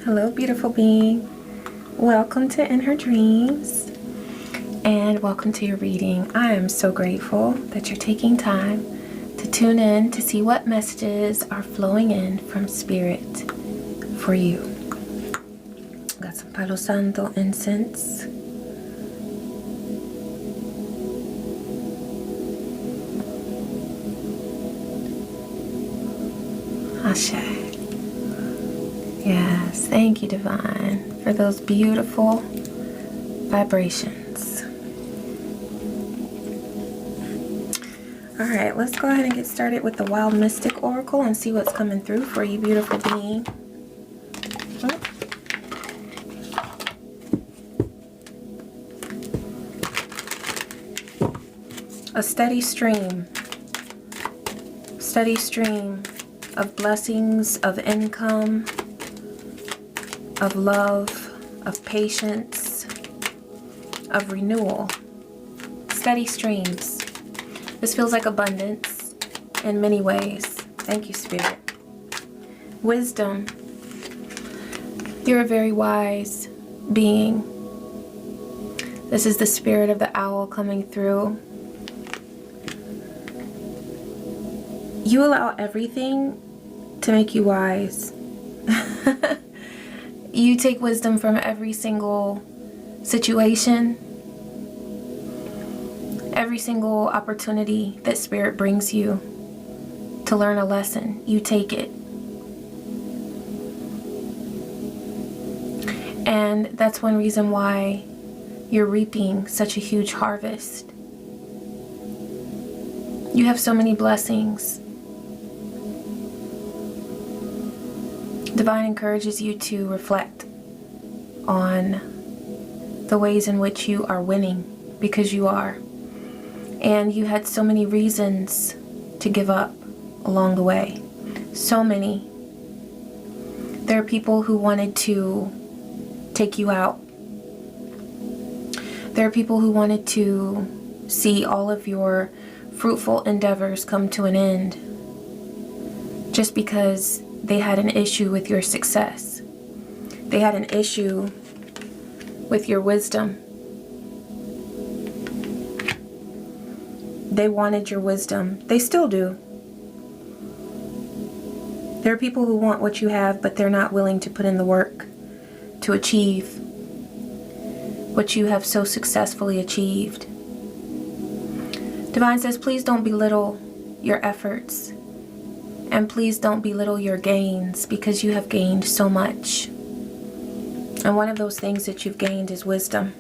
Hello, beautiful being. Welcome to In Her Dreams, and welcome to your reading. I am so grateful that you're taking time to tune in to see what messages are flowing in from Spirit for you. Got some Palo Santo incense. Ashe. Yes, thank you, Divine, for those beautiful vibrations. All right, let's go ahead and get started with the Wild Mystic Oracle and see what's coming through for you, beautiful being. A steady stream of blessings, of income, of love, of patience, of renewal. Steady streams. This feels like abundance in many ways. Thank you, Spirit. Wisdom. You're a very wise being. This is the spirit of the owl coming through. You allow everything to make you wise. You take wisdom from every single situation, every single opportunity that Spirit brings you to learn a lesson. You take it. And that's one reason why you're reaping such a huge harvest. You have so many blessings. Divine encourages you to reflect on the ways in which you are winning, because you are. And you had so many reasons to give up along the way. So many. There are people who wanted to take you out. There are people who wanted to see all of your fruitful endeavors come to an end just because they had an issue with your success. They had an issue with your wisdom. They wanted your wisdom. They still do. There are people who want what you have, but they're not willing to put in the work to achieve what you have so successfully achieved. Divine says, please don't belittle your efforts. And please don't belittle your gains, because you have gained so much. And one of those things that you've gained is wisdom.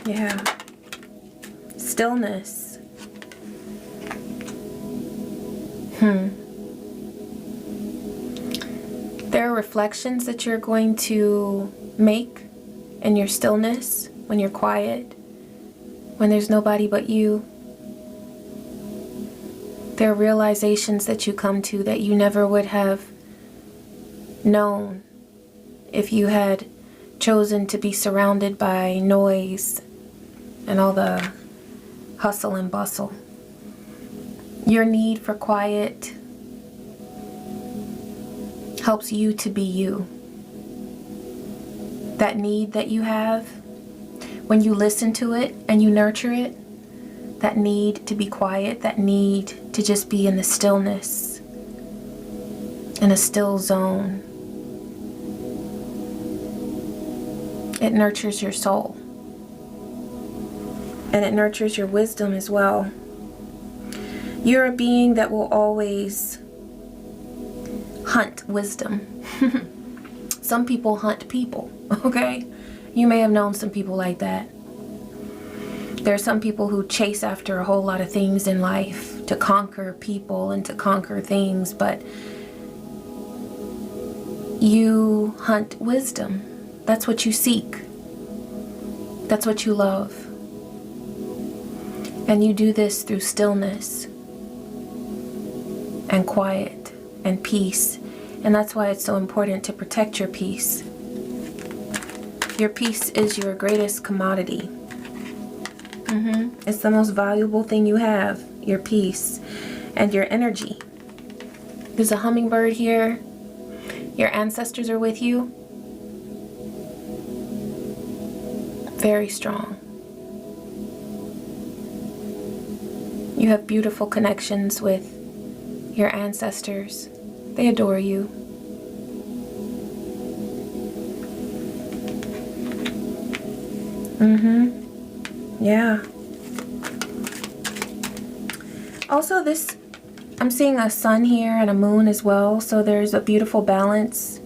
Yeah. Stillness. There are reflections that you're going to make in your stillness, when you're quiet, when there's nobody but you. There are realizations that you come to that you never would have known if you had chosen to be surrounded by noise and all the hustle and bustle. Your need for quiet helps you to be you. That need that you have, when you listen to it and you nurture it, that need to be quiet, that need to just be in the stillness, in a still zone. It nurtures your soul. And it nurtures your wisdom as well. You're a being that will always hunt wisdom. Some people hunt people, okay? You may have known some people like that. There are some people who chase after a whole lot of things in life to conquer people and to conquer things, but you hunt wisdom. That's what you seek. That's what you love. And you do this through stillness and quiet and peace. And that's why it's so important to protect your peace. Your peace is your greatest commodity. It's the most valuable thing you have, your peace and your energy. There's a hummingbird here. Your ancestors are with you. Very strong. You have beautiful connections with your ancestors. They adore you. Yeah. Also, I'm seeing a sun here and a moon as well. So there's a beautiful balance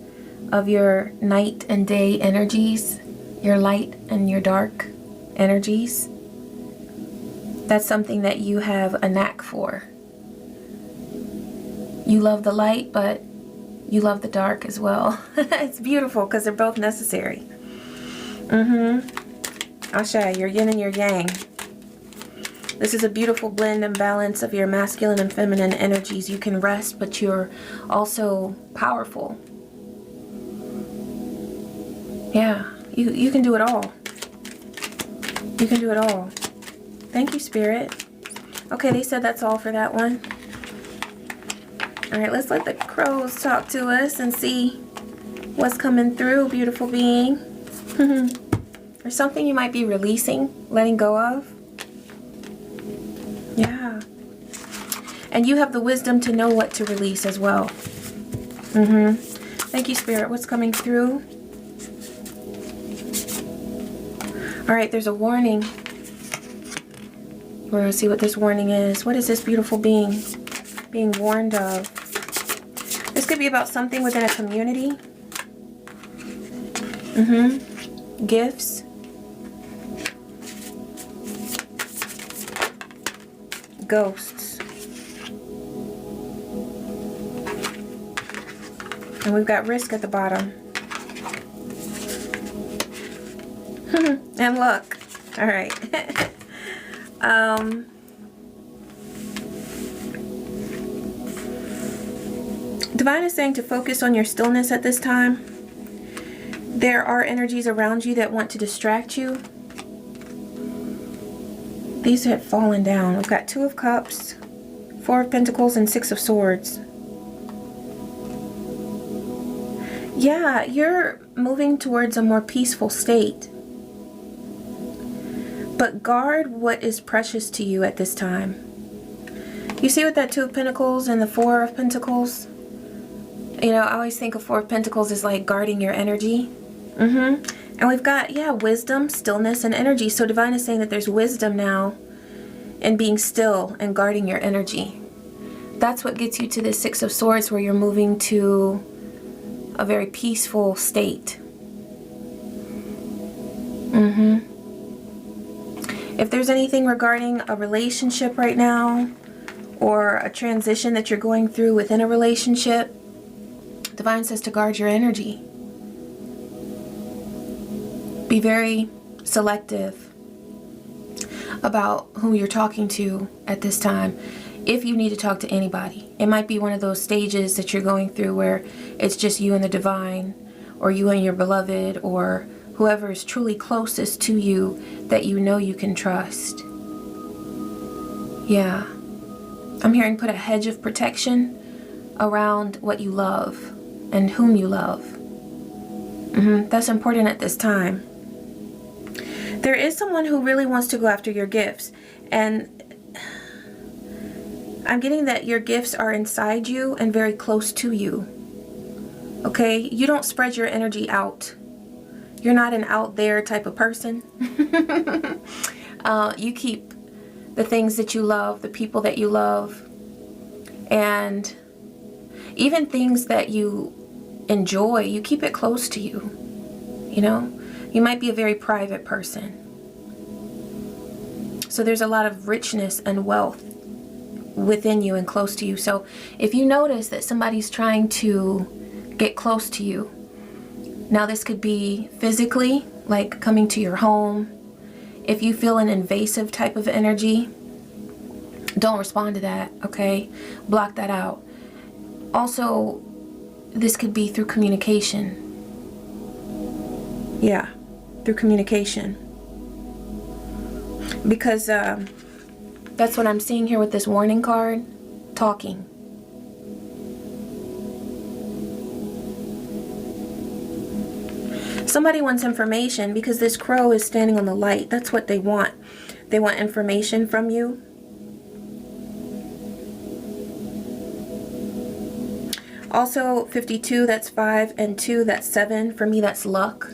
of your night and day energies, your light and your dark energies. That's something that you have a knack for. You love the light, but you love the dark as well. It's beautiful because they're both necessary. I'll show you your yin and your yang. This is a beautiful blend and balance of your masculine and feminine energies. You can rest, but you're also powerful. Yeah, you can do it all. You can do it all. Thank you, Spirit. Okay, they said that's all for that one. All right, let's let the crows talk to us and see what's coming through, beautiful being. There's something you might be releasing, letting go of. Yeah. And you have the wisdom to know what to release as well. Thank you, Spirit. What's coming through? All right, there's a warning. We're going to see what this warning is. What is this beautiful being being warned of? This could be about something within a community. Gifts. Ghosts. And we've got risk at the bottom. And luck. All right. Divine is saying to focus on your stillness at this time. There are energies around you that want to distract you. These have fallen down. We've got 2 of Cups, 4 of Pentacles, and 6 of Swords. Yeah, you're moving towards a more peaceful state. But guard what is precious to you at this time. You see with that 2 of Pentacles and the 4 of Pentacles? You know, I always think of 4 of Pentacles as like guarding your energy. And we've got, yeah, wisdom, stillness, and energy. So Divine is saying that there's wisdom now in being still and guarding your energy. That's what gets you to the 6 of Swords, where you're moving to a very peaceful state. If there's anything regarding a relationship right now, or a transition that you're going through within a relationship, Divine says to guard your energy. Be very selective about who you're talking to at this time. If you need to talk to anybody, it might be one of those stages that you're going through where it's just you and the divine, or you and your beloved, or whoever is truly closest to you that you know you can trust. Yeah. I'm hearing put a hedge of protection around what you love and whom you love. That's important at this time. There is someone who really wants to go after your gifts, and I'm getting that your gifts are inside you and very close to you. Okay? You don't spread your energy out. You're not an out there type of person. You keep the things that you love, the people that you love, and even things that you enjoy, you keep it close to you. You know? You might be a very private person. So there's a lot of richness and wealth within you and close to you. So if you notice that somebody's trying to get close to you, now this could be physically, like coming to your home. If you feel an invasive type of energy, don't respond to that, okay? Block that out. Also, this could be through communication. Yeah, through communication. Because that's what I'm seeing here with this warning card. Talking. Somebody wants information because this crow is standing on the light. That's what they want. They want information from you. Also, 52, that's 5, and 2, that's 7. For me, that's luck.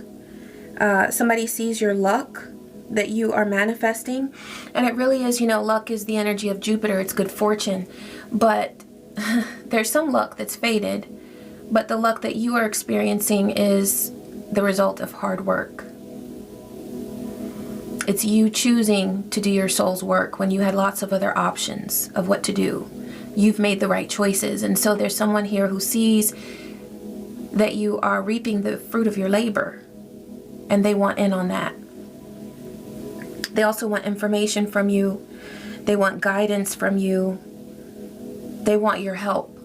Somebody sees your luck that you are manifesting. And it really is, you know, luck is the energy of Jupiter. It's good fortune. But there's some luck that's faded. But the luck that you are experiencing is the result of hard work. It's you choosing to do your soul's work when you had lots of other options of what to do. You've made the right choices. And so there's someone here who sees that you are reaping the fruit of your labor, and they want in on that. They also want information from you. They want guidance from you. They want your help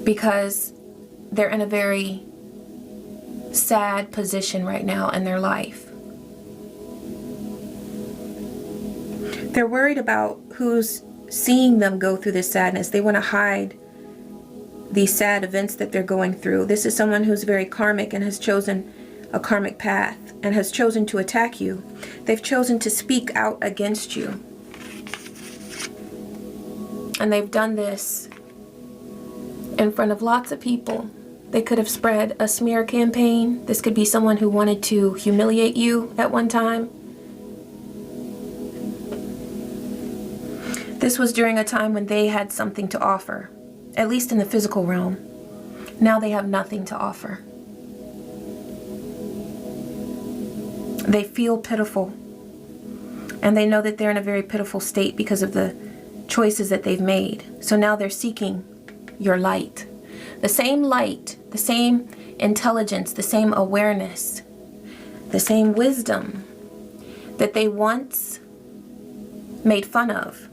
because they're in a very sad position right now in their life. They're worried about who's seeing them go through this sadness. They want to hide these sad events that they're going through. This is someone who's very karmic and has chosen a karmic path and has chosen to attack you. They've chosen to speak out against you. And they've done this in front of lots of people. They could have spread a smear campaign. This could be someone who wanted to humiliate you at one time. This was during a time when they had something to offer, at least in the physical realm. Now they have nothing to offer. They feel pitiful, and they know that they're in a very pitiful state because of the choices that they've made. So now they're seeking your light. The same light, the same intelligence, the same awareness, the same wisdom that they once made fun of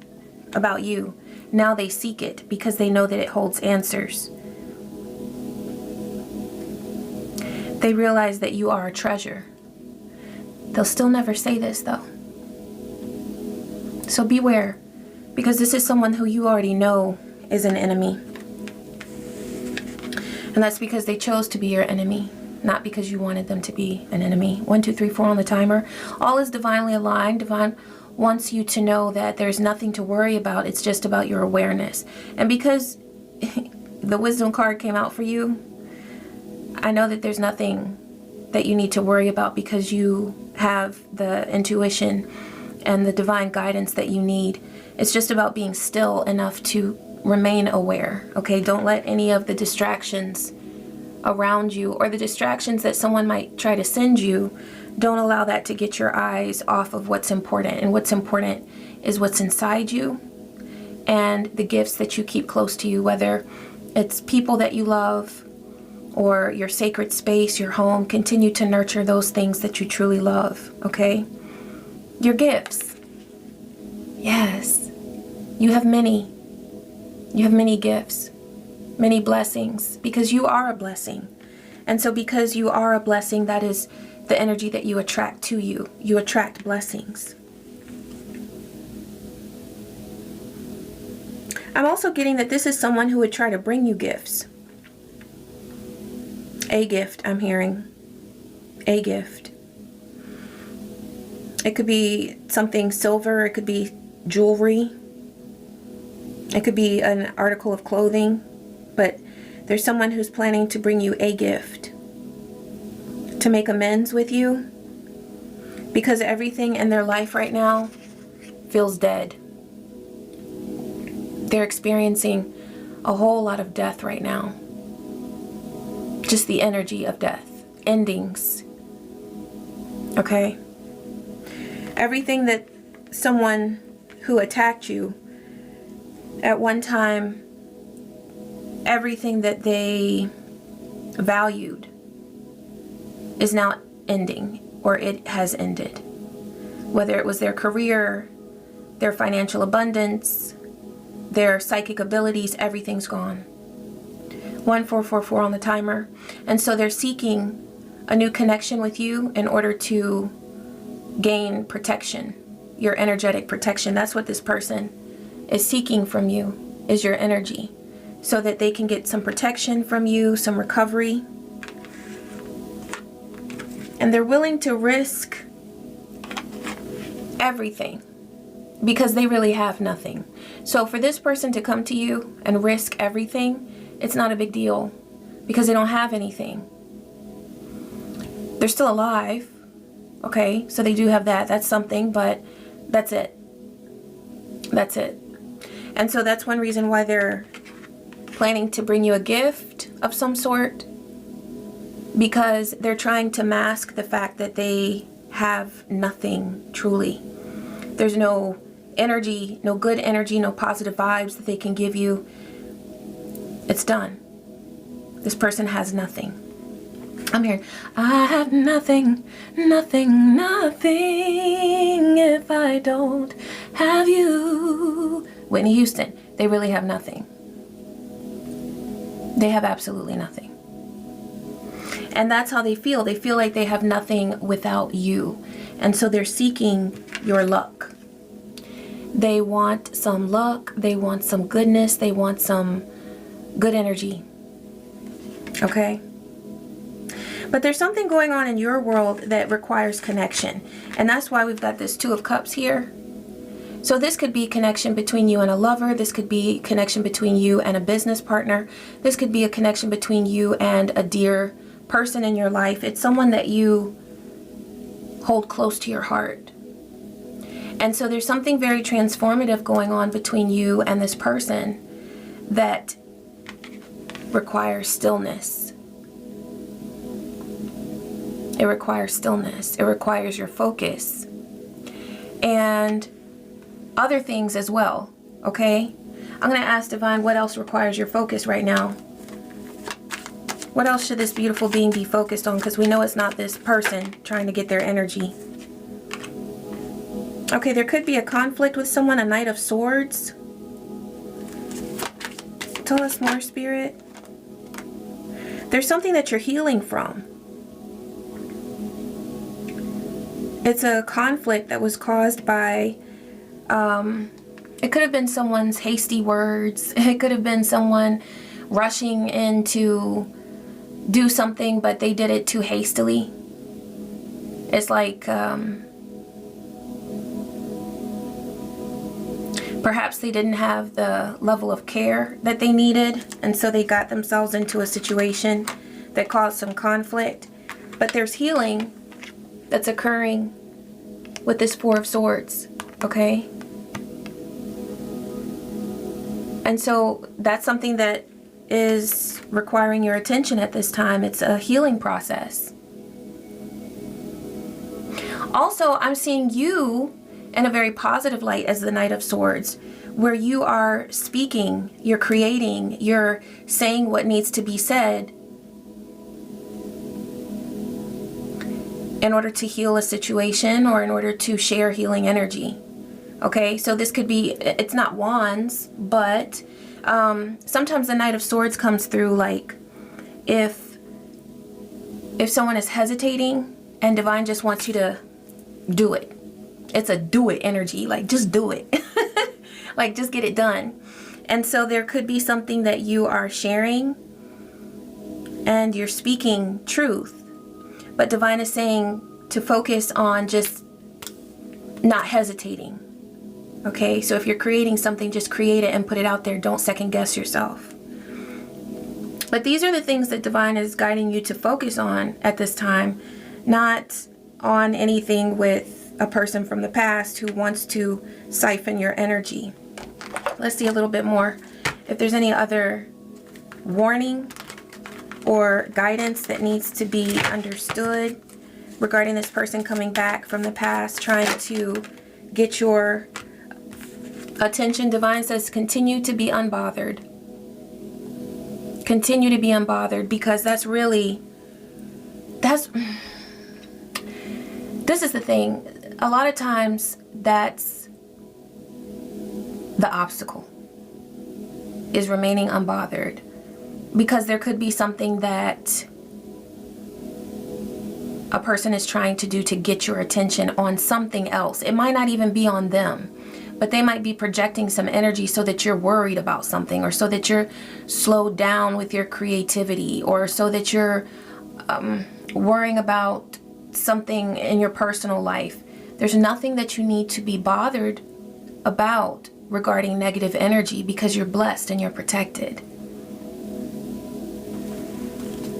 about you. Now they seek it because they know that it holds answers. They realize that you are a treasure. They'll still never say this though. So beware, because this is someone who you already know is an enemy. And that's because they chose to be your enemy, not because you wanted them to be an enemy. 1, 2, 3, 4 on the timer. All is divinely aligned. Divine wants you to know that there's nothing to worry about. It's just about your awareness. And because the wisdom card came out for you, I know that there's nothing that you need to worry about because you have the intuition and the divine guidance that you need. It's just about being still enough to remain aware, okay? Don't let any of the distractions around you or the distractions that someone might try to send you, don't allow that to get your eyes off of what's important. And what's important is what's inside you and the gifts that you keep close to you, whether it's people that you love or your sacred space, your home. Continue to nurture those things that you truly love, okay? Your gifts. Yes. You have many. You have many gifts, many blessings, because you are a blessing. And so because you are a blessing, that is the energy that you attract to you. You attract blessings. I'm also getting that this is someone who would try to bring you gifts. A gift, I'm hearing. A gift. It could be something silver. It could be jewelry. It could be an article of clothing. But there's someone who's planning to bring you a gift to make amends with you, because everything in their life right now feels dead. They're experiencing a whole lot of death right now. Just the energy of death, endings. Okay? Everything that someone who attacked you at one time, everything that they valued is now ending, or it has ended. Whether it was their career, their financial abundance, their psychic abilities, everything's gone. 1444 on the timer. And so they're seeking a new connection with you in order to gain protection, your energetic protection. That's what this person is seeking from you, is your energy, so that they can get some protection from you, some recovery. And they're willing to risk everything because they really have nothing. So for this person to come to you and risk everything, it's not a big deal because they don't have anything. They're still alive. Okay, so they do have that. That's something, but that's it. That's it. And so that's one reason why they're planning to bring you a gift of some sort, because they're trying to mask the fact that they have nothing truly. There's no energy, no good energy, no positive vibes that they can give you. It's done. This person has nothing. I'm hearing, I have nothing, nothing, nothing if I don't have you. Whitney Houston, they really have nothing. They have absolutely nothing. And that's how they feel. They feel like they have nothing without you. And so they're seeking your luck. They want some luck. They want some goodness. They want some good energy. Okay? But there's something going on in your world that requires connection. And that's why we've got this Two of Cups here. So this could be connection between you and a lover. This could be connection between you and a business partner. This could be a connection between you and a dear person in your life. It's someone that you hold close to your heart. And so there's something very transformative going on between you and this person that requires stillness. It requires stillness. It requires your focus. And other things as well, okay? I'm going to ask Divine, what else requires your focus right now? What else should this beautiful being be focused on? Because we know it's not this person trying to get their energy. Okay, there could be a conflict with someone, a Knight of Swords. Tell us more, Spirit. There's something that you're healing from. It's a conflict that was caused by, it could have been someone's hasty words. It could have been someone rushing in to do something, but they did it too hastily. It's like, perhaps they didn't have the level of care that they needed, and so they got themselves into a situation that caused some conflict. But there's healing that's occurring with this Four of Swords, okay? And so that's something that is requiring your attention at this time. It's a healing process. Also, I'm seeing you in a very positive light as the Knight of Swords, where you are speaking, you're creating, you're saying what needs to be said in order to heal a situation or in order to share healing energy. Okay, so this could be, it's not wands, but sometimes the Knight of Swords comes through like if someone is hesitating and Divine just wants you to do it. It's a do it energy, like just do it. Like just get it done. And so there could be something that you are sharing and you're speaking truth. But Divine is saying to focus on just not hesitating. Okay, so if you're creating something, just create it and put it out there. Don't second guess yourself. But these are the things that Divine is guiding you to focus on at this time, not on anything with a person from the past who wants to siphon your energy. Let's see a little bit more. If there's any other warning or guidance that needs to be understood regarding this person coming back from the past, trying to get your attention. Divine says continue to be unbothered. Continue to be unbothered, because this is the thing. A lot of times that's the obstacle, is remaining unbothered, because there could be something that a person is trying to do to get your attention on something else. It might not even be on them, but they might be projecting some energy so that you're worried about something, or so that you're slowed down with your creativity, or so that you're worrying about something in your personal life. There's nothing that you need to be bothered about regarding negative energy because you're blessed and you're protected.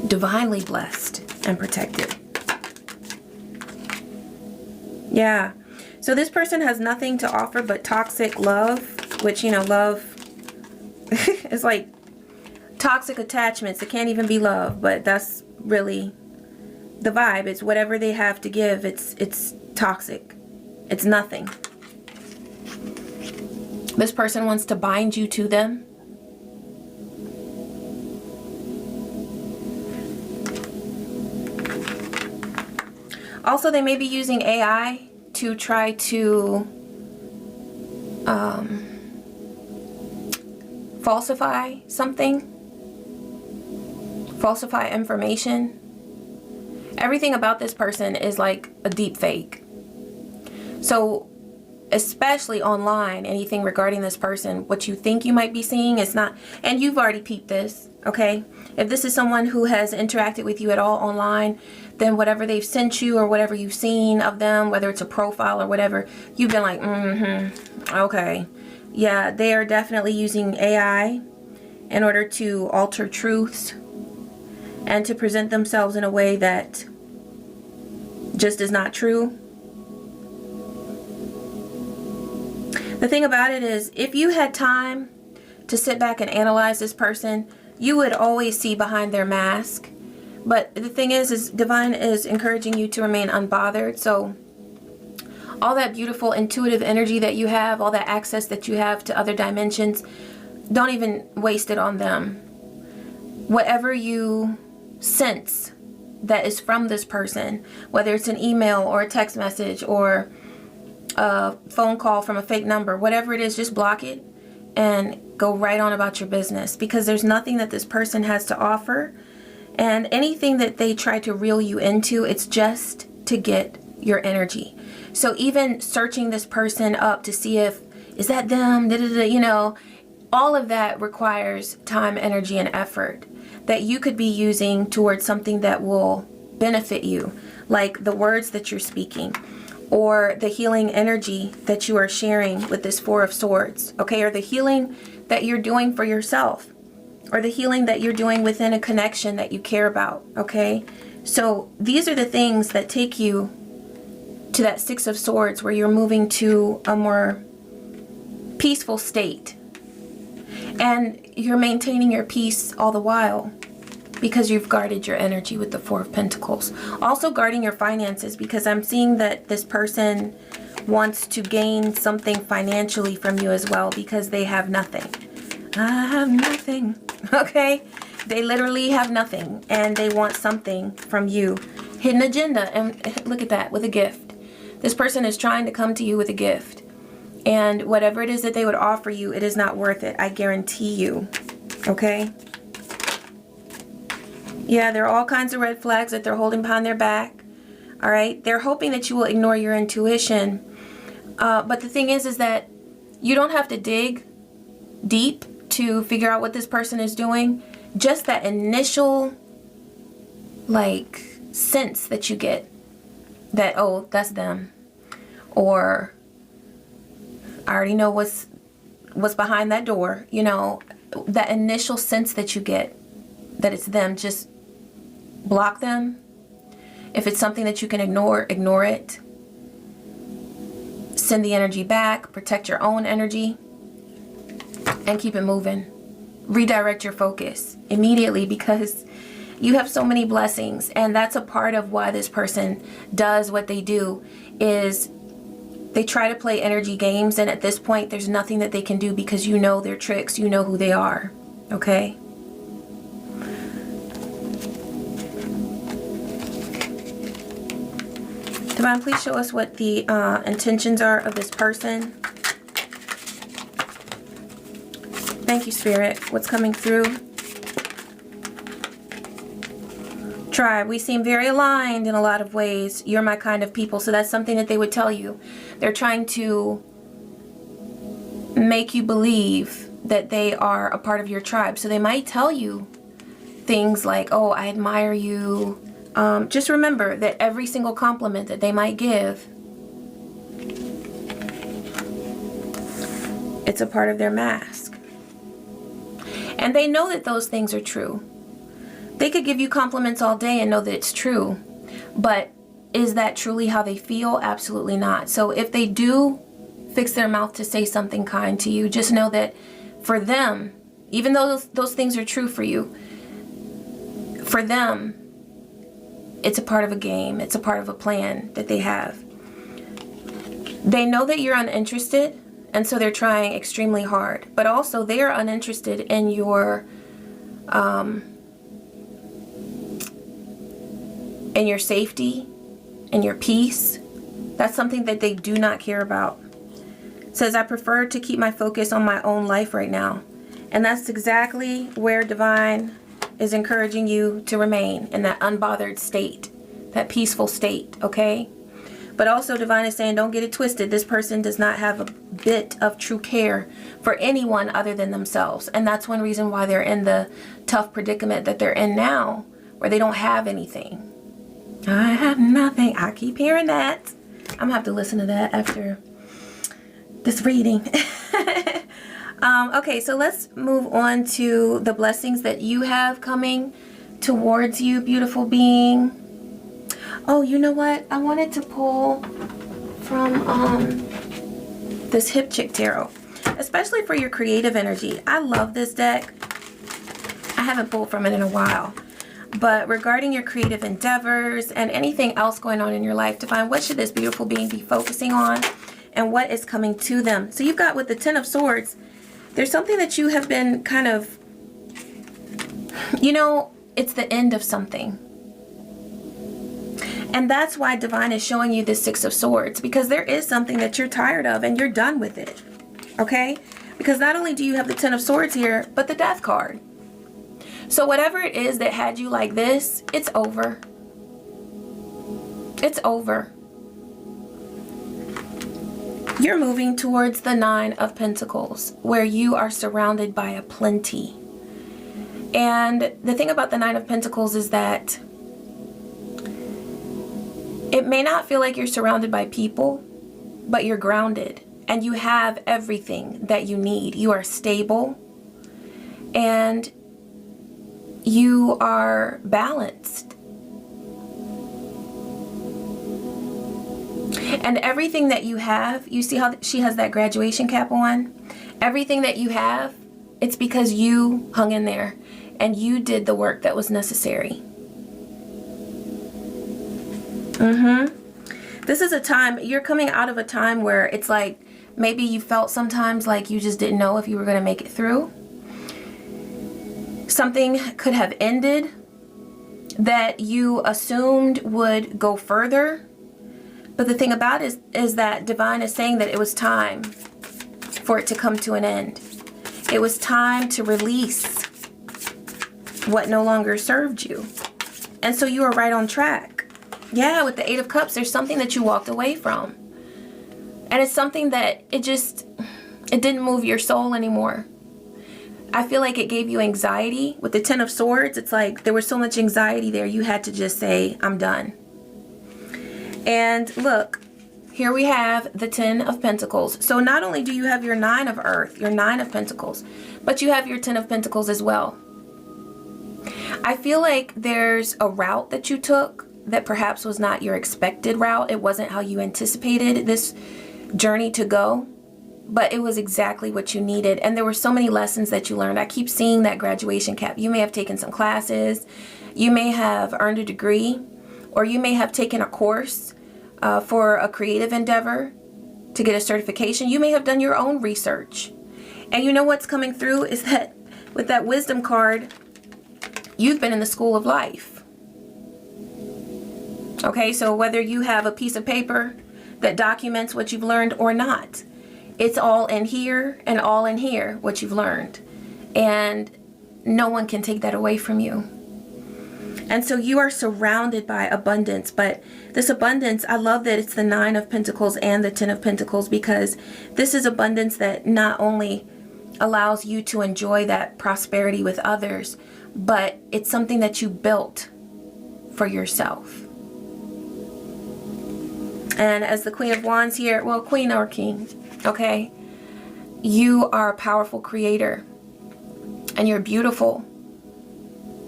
Divinely blessed and protected. Yeah. So this person has nothing to offer but toxic love, which, you know, love is like toxic attachments. It can't even be love, but that's really the vibe. It's whatever they have to give. It's toxic. It's nothing. This person wants to bind you to them. Also, they may be using AI to try to falsify something, falsify information. Everything about this person is like a deep fake. So especially online, anything regarding this person, what you think you might be seeing is not, and you've already peeped this, okay? If this is someone who has interacted with you at all online, then whatever they've sent you or whatever you've seen of them, whether it's a profile or whatever, you've been like, okay. Yeah, they are definitely using AI in order to alter truths and to present themselves in a way that just is not true. The thing about it is, if you had time to sit back and analyze this person, you would always see behind their mask. But the thing is Divine is encouraging you to remain unbothered. So all that beautiful intuitive energy that you have, all that access that you have to other dimensions, don't even waste it on them. Whatever you sense that is from this person, whether it's an email or a text message or a phone call from a fake number, whatever it is, just block it and go right on about your business, because there's nothing that this person has to offer. And anything that they try to reel you into, it's just to get your energy. So even searching this person up to see if, is that them, you know, all of that requires time, energy, and effort that you could be using towards something that will benefit you, like the words that you're speaking, or the healing energy that you are sharing with this Four of Swords, okay? Or the healing that you're doing for yourself, or the healing that you're doing within a connection that you care about, okay? So these are the things that take you to that Six of Swords, where you're moving to a more peaceful state. And you're maintaining your peace all the while because you've guarded your energy with the Four of Pentacles. Also guarding your finances, because I'm seeing that this person wants to gain something financially from you as well, because they have nothing. I have nothing, okay? They literally have nothing and they want something from you. Hidden agenda, and look at that, with a gift. This person is trying to come to you with a gift. And whatever it is that they would offer you, it is not worth it. I guarantee you, okay? Yeah, there are all kinds of red flags that they're holding behind their back, all right? They're hoping that you will ignore your intuition. But the thing is that you don't have to dig deep to figure out what this person is doing. Just that initial, like, sense that you get that, oh, that's them. Or I already know what's behind that door. You know, that initial sense that you get that it's them, just block them. If it's something that you can ignore, ignore it. Send the energy back, protect your own energy, and keep it moving. Redirect your focus immediately, because you have so many blessings, and that's a part of why this person does what they do, is they try to play energy games, and at this point there's nothing that they can do, because you know their tricks, you know who they are, okay? Divine, please show us what the intentions are of this person. Thank you, Spirit. What's coming through? Tribe, we seem very aligned in a lot of ways. You're my kind of people. So that's something that they would tell you. They're trying to make you believe that they are a part of your tribe. So they might tell you things like, oh, I admire you. just remember that every single compliment that they might give, it's a part of their mask. And they know that those things are true. They could give you compliments all day and know that it's true. But is that truly how they feel? Absolutely not. So if they do fix their mouth to say something kind to you, just know that for them, even though those things are true for you, for them, it's a part of a game. It's a part of a plan that they have. They know that you're uninterested, and so they're trying extremely hard. But also, they are uninterested in your safety, in your peace. That's something that they do not care about. It says, I prefer to keep my focus on my own life right now. And that's exactly where Divine is encouraging you to remain, in that unbothered state, that peaceful state, okay? But also Divine is saying, don't get it twisted. This person does not have a bit of true care for anyone other than themselves. And that's one reason why they're in the tough predicament that they're in now, where they don't have anything. I have nothing. I keep hearing that. I'm gonna have to listen to that after this reading. Okay, so let's move on to the blessings that you have coming towards you, beautiful being. Oh, you know what? I wanted to pull from this Hip-Chick Tarot, especially for your creative energy. I love this deck. I haven't pulled from it in a while. But regarding your creative endeavors and anything else going on in your life, to find what should this beautiful being be focusing on and what is coming to them. So you've got with the Ten of Swords, there's something that you have been kind of, you know, it's the end of something. And that's why Divine is showing you this Six of Swords, because there is something that you're tired of and you're done with it. Okay? Because not only do you have the Ten of Swords here, but the Death card. So whatever it is that had you like this, it's over. It's over. You're moving towards the Nine of Pentacles, where you are surrounded by a plenty. And the thing about the Nine of Pentacles is that it may not feel like you're surrounded by people, but you're grounded and you have everything that you need. You are stable and you are balanced. And everything that you have, you see how she has that graduation cap on? Everything that you have, it's because you hung in there and you did the work that was necessary. This is a time, you're coming out of a time where it's like, maybe you felt sometimes like you just didn't know if you were going to make it through. Something could have ended that you assumed would go further. But the thing about it is that Divine is saying that it was time for it to come to an end. It was time to release what no longer served you. And so you are right on track. Yeah, with the Eight of Cups, there's something that you walked away from. And it's something that it didn't move your soul anymore. I feel like it gave you anxiety. With the Ten of Swords, it's like there was so much anxiety there, you had to just say, I'm done. And look, here we have the Ten of Pentacles. So not only do you have your Nine of Earth, your Nine of Pentacles, but you have your Ten of Pentacles as well. I feel like there's a route that you took that perhaps was not your expected route. It wasn't how you anticipated this journey to go, but it was exactly what you needed. And there were so many lessons that you learned. I keep seeing that graduation cap. You may have taken some classes, you may have earned a degree, or you may have taken a course for a creative endeavor to get a certification. You may have done your own research. And you know what's coming through is that with that Wisdom card, you've been in the school of life. Okay, so whether you have a piece of paper that documents what you've learned or not, it's all in here and all in here, what you've learned. And no one can take that away from you. And so you are surrounded by abundance, but this abundance, I love that it's the Nine of Pentacles and the Ten of Pentacles, because this is abundance that not only allows you to enjoy that prosperity with others, but it's something that you built for yourself. And as the Queen of Wands here, well, Queen or King, okay, you are a powerful creator, and you're beautiful,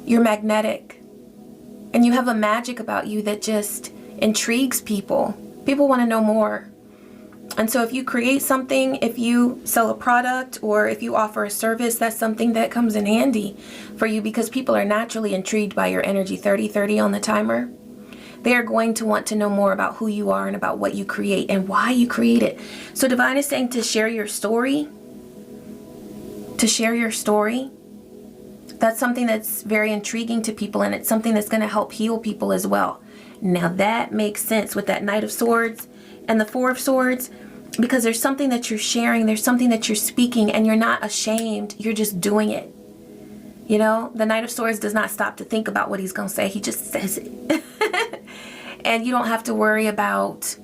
you're magnetic, and you have a magic about you that just intrigues people. People want to know more. And so if you create something, if you sell a product, or if you offer a service, that's something that comes in handy for you, because people are naturally intrigued by your energy. 30-30 on the timer. They are going to want to know more about who you are and about what you create and why you create it. So Divine is saying to share your story. To share your story. That's something that's very intriguing to people, and it's something that's going to help heal people as well. Now that makes sense with that Knight of Swords and the Four of Swords, because there's something that you're sharing, there's something that you're speaking, and you're not ashamed, you're just doing it. You know, the Knight of Swords does not stop to think about what he's going to say, he just says it. And you don't have to worry about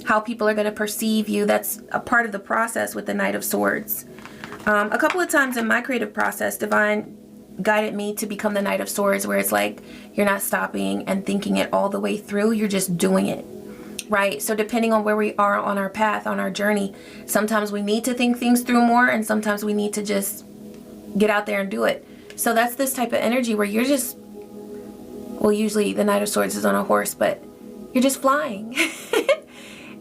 how people are going to perceive you. That's a part of the process with the Knight of Swords. A couple of times in my creative process, Divine guided me to become the Knight of Swords, where it's like you're not stopping and thinking it all the way through, you're just doing it. Right? So depending on where we are on our path, on our journey, sometimes we need to think things through more, and sometimes we need to just get out there and do it. So that's this type of energy where you're just, well, usually the Knight of Swords is on a horse, but you're just flying.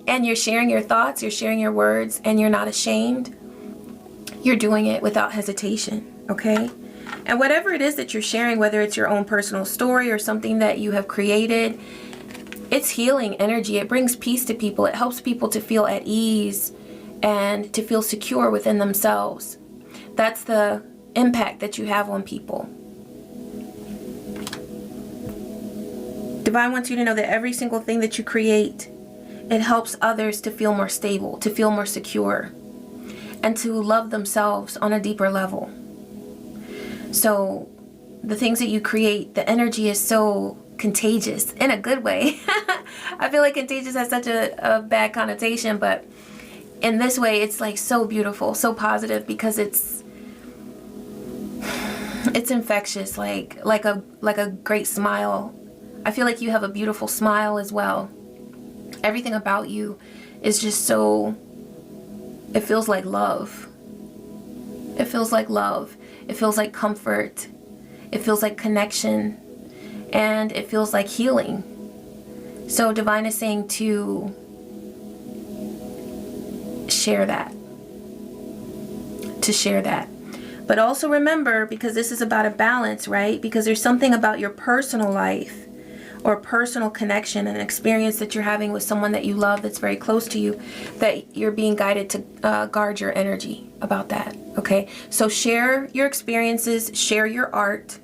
And you're sharing your thoughts, you're sharing your words, and you're not ashamed. You're doing it without hesitation, okay? And whatever it is that you're sharing, whether it's your own personal story or something that you have created, it's healing energy. It brings peace to people. It helps people to feel at ease and to feel secure within themselves. That's the impact that you have on people. Divine wants you to know that every single thing that you create, it helps others to feel more stable, to feel more secure, and to love themselves on a deeper level. So the things that you create, the energy is so contagious in a good way. I feel like contagious has such a bad connotation, but in this way it's like so beautiful, so positive, because it's infectious, like a great smile. I feel like you have a beautiful smile as well. Everything about you is just so, it feels like love. It feels like love. It feels like comfort. It feels like connection. And it feels like healing. So Divine is saying to share that. To share that. But also remember, because this is about a balance, right? Because there's something about your personal life or personal connection and experience that you're having with someone that you love that's very close to you, that you're being guided to guard your energy about that, okay? So share your experiences, share your art,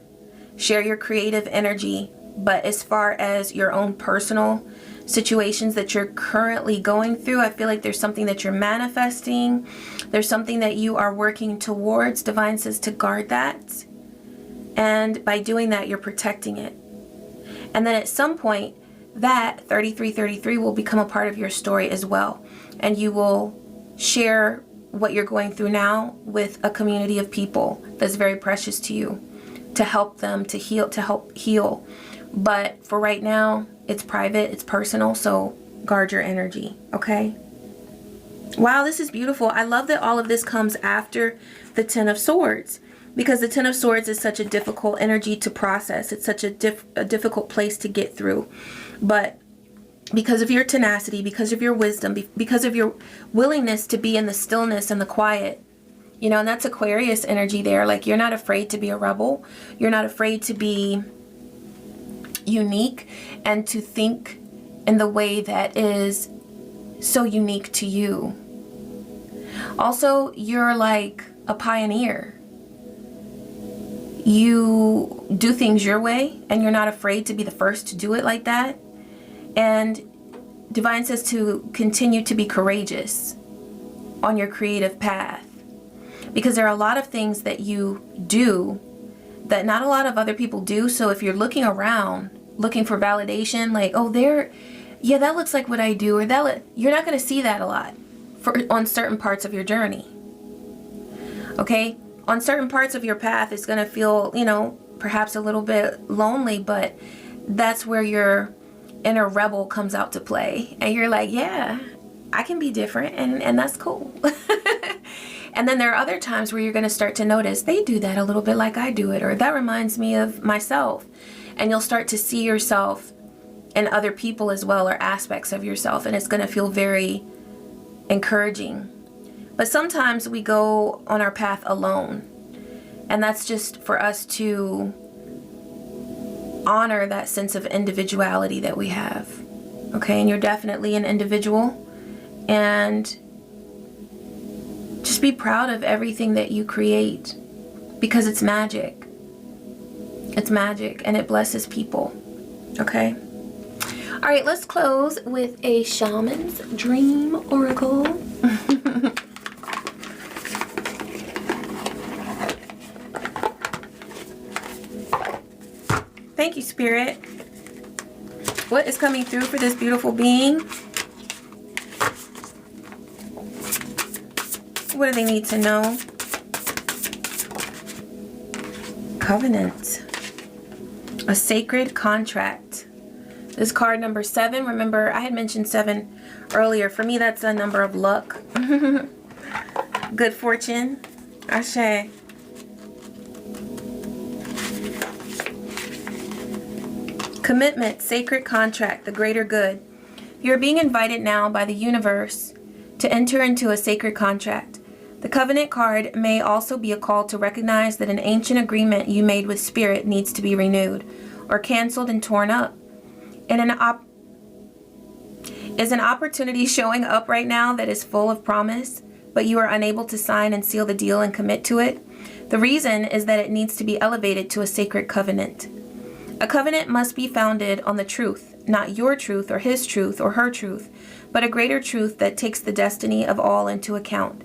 share your creative energy, but as far as your own personal situations that you're currently going through, I feel like there's something that you're manifesting, there's something that you are working towards. Divine says to guard that, and by doing that, you're protecting it. And then at some point, that 3333 will become a part of your story as well. And you will share what you're going through now with a community of people that's very precious to you, to help them to heal, to help heal. But for right now, it's private, it's personal, so guard your energy, okay? Wow, this is beautiful. I love that all of this comes after the Ten of Swords, because the Ten of Swords is such a difficult energy to process. It's such a difficult place to get through. But because of your tenacity, because of your wisdom, because of your willingness to be in the stillness and the quiet, you know, and that's Aquarius energy there. Like, you're not afraid to be a rebel. You're not afraid to be unique and to think in the way that is so unique to you. Also, you're like a pioneer. You do things your way, and you're not afraid to be the first to do it like that. And Divine says to continue to be courageous on your creative path, because there are a lot of things that you do that not a lot of other people do. So if you're looking around looking for validation, like, oh, yeah, that looks like what I do, or you're not going to see that a lot on certain parts of your journey. Okay? On certain parts of your path, it's going to feel, you know, perhaps a little bit lonely, but that's where your inner rebel comes out to play. And you're like, yeah, I can be different, and that's cool. And then there are other times where you're going to start to notice they do that a little bit like I do it, or that reminds me of myself. And you'll start to see yourself in other people as well, or aspects of yourself, and it's going to feel very encouraging. But sometimes we go on our path alone, and that's just for us to honor that sense of individuality that we have. Okay, and you're definitely an individual, and just be proud of everything that you create, because it's magic. It's magic, and it blesses people. Okay? All right, let's close with a shaman's dream oracle. Thank you, Spirit. What is coming through for this beautiful being? What do they need to know? Covenant. A sacred contract. This card number 7. Remember, I had mentioned 7 earlier. For me, that's a number of luck. Good fortune. Ashe. Commitment, sacred contract, the greater good. You're being invited now by the universe to enter into a sacred contract. The covenant card may also be a call to recognize that an ancient agreement you made with spirit needs to be renewed or canceled and torn up. And is an opportunity showing up right now that is full of promise, but you are unable to sign and seal the deal and commit to it? The reason is that it needs to be elevated to a sacred covenant. A covenant must be founded on the truth, not your truth or his truth or her truth, but a greater truth that takes the destiny of all into account.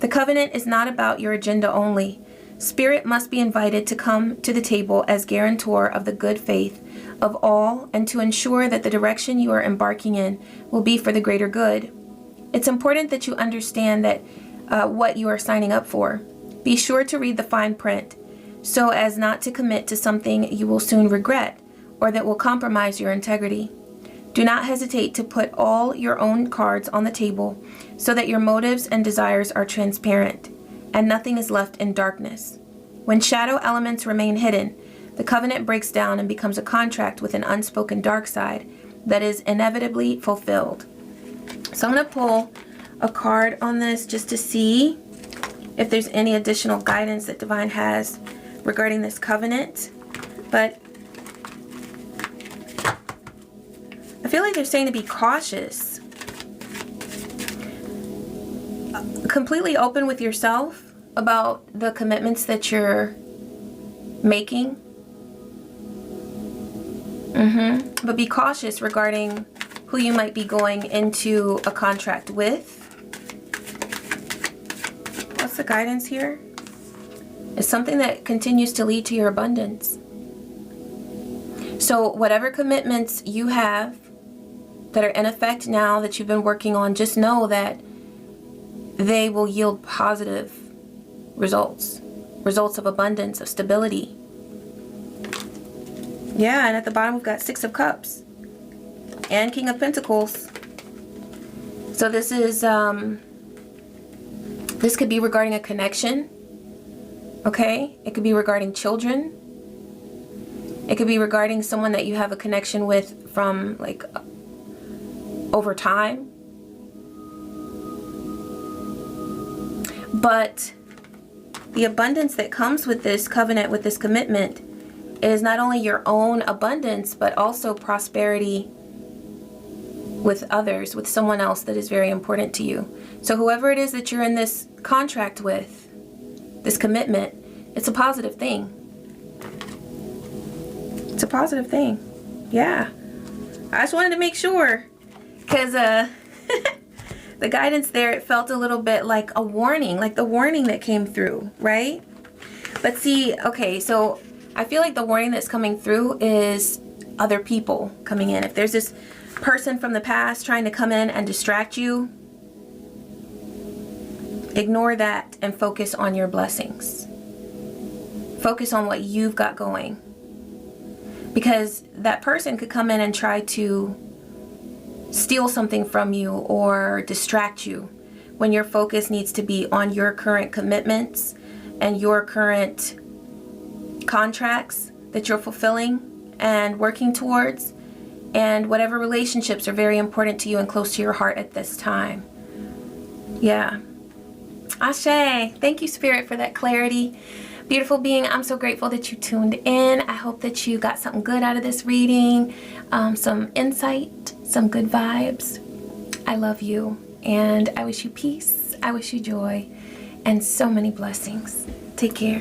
The covenant is not about your agenda only. Spirit must be invited to come to the table as guarantor of the good faith of all, and to ensure that the direction you are embarking in will be for the greater good. It's important that you understand that what you are signing up for. Be sure to read the fine print, so as not to commit to something you will soon regret, or that will compromise your integrity. Do not hesitate to put all your own cards on the table so that your motives and desires are transparent, and nothing is left in darkness. When shadow elements remain hidden, the covenant breaks down and becomes a contract with an unspoken dark side that is inevitably fulfilled. So I'm going to pull a card on this just to see if there's any additional guidance that Divine has regarding this covenant. But I feel like they're saying to be cautious. Completely open with yourself about the commitments that you're making. But be cautious regarding who you might be going into a contract with. What's the guidance here? It's something that continues to lead to your abundance. So whatever commitments you have that are in effect now that you've been working on, just know that they will yield positive results. Results of abundance, of stability. Yeah, and at the bottom we've got 6 of Cups and King of Pentacles. So this is this could be regarding a connection. Okay, it could be regarding children. It could be regarding someone that you have a connection with from like over time. But the abundance that comes with this covenant, with this commitment, is not only your own abundance, but also prosperity with others, with someone else that is very important to you. So whoever it is that you're in this contract with, this commitment, it's a positive thing. It's a positive thing. Yeah. I just wanted to make sure, because the guidance there, it felt a little bit like a warning, like the warning that came through, right? But see, okay, so I feel like the warning that's coming through is other people coming in. If there's this person from the past trying to come in and distract you, ignore that and focus on your blessings. Focus on what you've got going. because that person could come in and try to steal something from you or distract you when your focus needs to be on your current commitments and your current contracts that you're fulfilling and working towards, and whatever relationships are very important to you and close to your heart at this time. Yeah. Ashe. Thank you, Spirit, for that clarity. Beautiful being, I'm so grateful that you tuned in. I hope that you got something good out of this reading, some insight, some good vibes. I love you, and I wish you peace. I wish you joy and so many blessings. Take care.